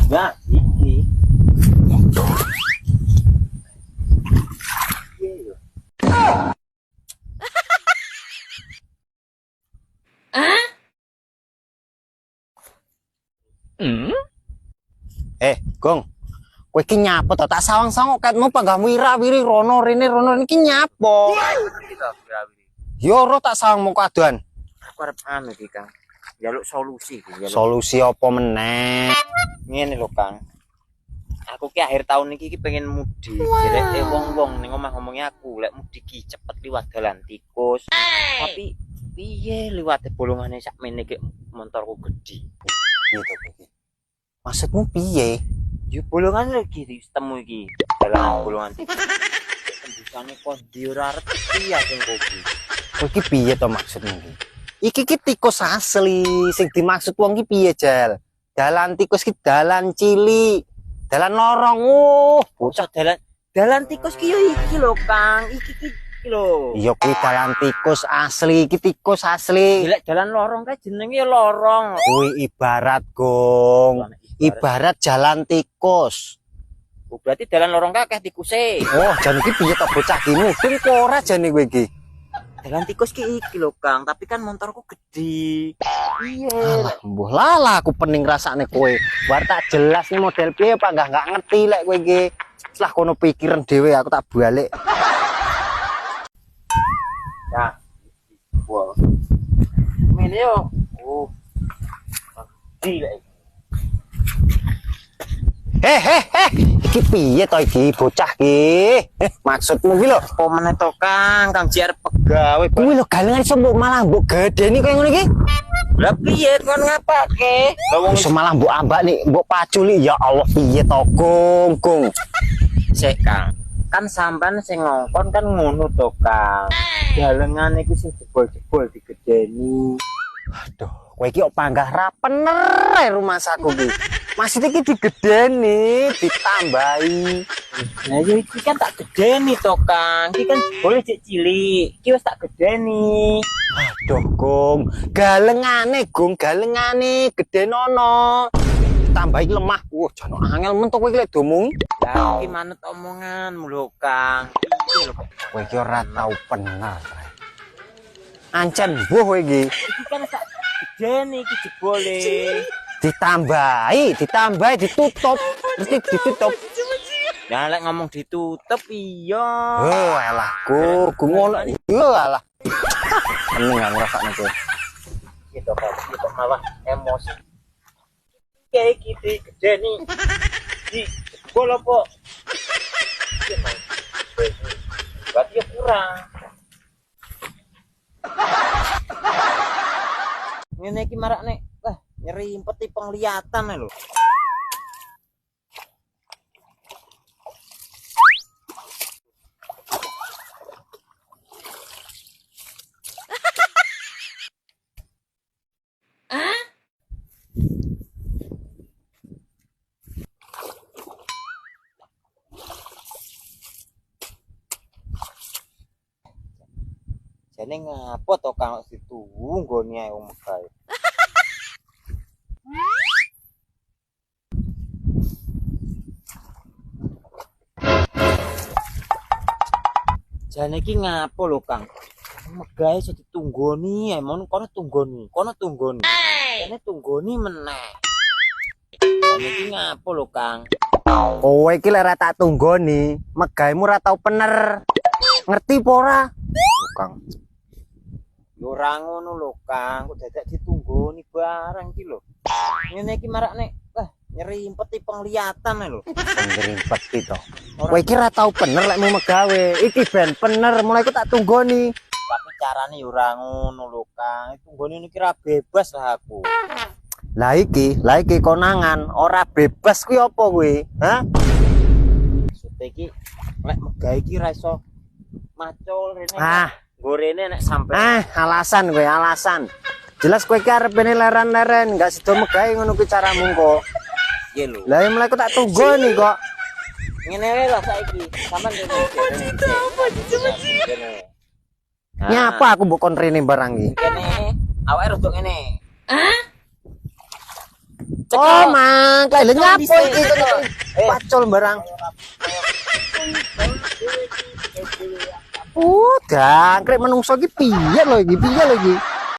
Enggak, iki. Gong, kowe iki nyapo to? Tak sawang-sawang ketmu panggah wira-wiri rono rene iki nyapo? Yo ora tak sawang mung kadoan. Aku arep anu iki, Kang. Jaluk solusi iki, Solusi apa meneh? Ngene lho, Kang. Aku ki akhir tahun iki pengen mudik. Jereke wong-wong ning omah ngomongnya aku lek mudik ki cepet liwat dalan tikus. Tapi piye liwate bolongane sakmene ki motorku gedhi. Gitu iki. Maksudmu piye? Yo bolongan lagi temu iki. Dalan bolongan tikus. Tembusane kondi ora arep piye sing kopi. Kowe iki piye to maksudmu iki? Iki ki tikus asli, sing dimaksud wong ki piye, Jal? Dalan tikus ki dalan cilik. Dalan lorong. Bocah dalan tikus ki yo iki lho, Kang. Iki lho. Iya kuwi dalan tikus asli, iki tikus asli. Lek dalan lorong kae jenenge ya lorong. Kuwi ibarat, Gong. Ibarat jalan tikus. Oh, berarti dalan lorong kae akeh tikuse. Oh, jan iki piye to bocah ki mudeng kok ora jane kowe iki? Dalan tikus ki iki lho, Kang, tapi kan motorku gede. Iya. Alah, mbuh lala aku pening rasane kowe. Bar tak jelas nih model piye apa enggak ngerti lek kowe iki. Setelah kono pikiran dhewe aku tak balik. Ya. Wow. Mene yo. Oh. Gila. Iki piye to iki bocah ki? Maksudmu ki lho, Apa meneh to, Kang? Kang Jiar pegawe. kuwi lho galengan iso mbok malah mbok gedeni koyo ngono iki. Lah piye kon ngapake? Lah wong Iso malah mbok ambak nih, mbok paculi ya Allah piye to, Gong. sik, Kang. Kan sampean sing ngongkon kan ngono to, Kang. Dalengan iki sing jebol-jebol digedeni. Aduh, kowe iki kok panggah ra pener rumah saku ki. Maksudnya iki digedeni, ditambahi. Nah, ya iki kan tak gedeni to, Kang. Iki kan boleh cek cilik. Iki wis tak gedeni. Aduh, Gong. Galengane, Gong, galengane gedenono. Tambahi lemah. Wah, jan angel men to kowe iki lek domungi. Lah iki manut omonganmu lho, Kang. Iki lho. Kowe iki ora tau pener. Ancen mbuh kowe iki. Iki kan tak gedeni iki jebole. Ditambahi, ditutup. Mesti ditutup. Ya lek ngomong ditutup iya. Oh, alah, Gong, ngono. Yo alah. Pening aku rasane kowe. Gitu kok malah emosi. Kayak gitu gedeni. Di jebol apa? Berarti ya kurang. Ngene iki marakne nyerimpeti penglihatan lho. Jane ngapo to Kang situ nggone ae wong kae. Jane iki ngapo lho Kang? Megahe iso ditunggoni, emon kono tunggoni. Jane tunggoni meneh. Jane iki ngapo lho Kang? Kowe iki lek ora tak tunggoni, megahmu ora tau pener. Ngerti apa ora? Kang. Yo ora ngono lho Kang, kok dadak ditunggoni barang iki lho. Ngene iki marakne nyerimpeti penglihatan lho. Ngerimpeti to. Kowe iki ora tau pener lek mau megawe. Iki ben pener, mulai ku tak tunggoni. Tapi carane yo ora ngono lho Kang. Tunggoni niki ra bebas lah aku. Lah iki konangan, ora bebas kuwi apa kuwi? Hah? Maksud iki lek megawe iki ra iso macul rene. Gorene nek sampe. Alasan kowe, alasan. Jelas kowe iki arepene leren-leren, enggak sido megawe ngono kuwi caramu kok. Iya lho. Lah yang mulai ku tak tunggoni kok. Ngene wae lho saiki. Sampeyan rene. Nyapa aku mbok kon rene barang iki. Kene awake rodok ngene. Oh, mang, kayak nyapo iki pacol barang. Udah, krek menungso iki piye lho iki?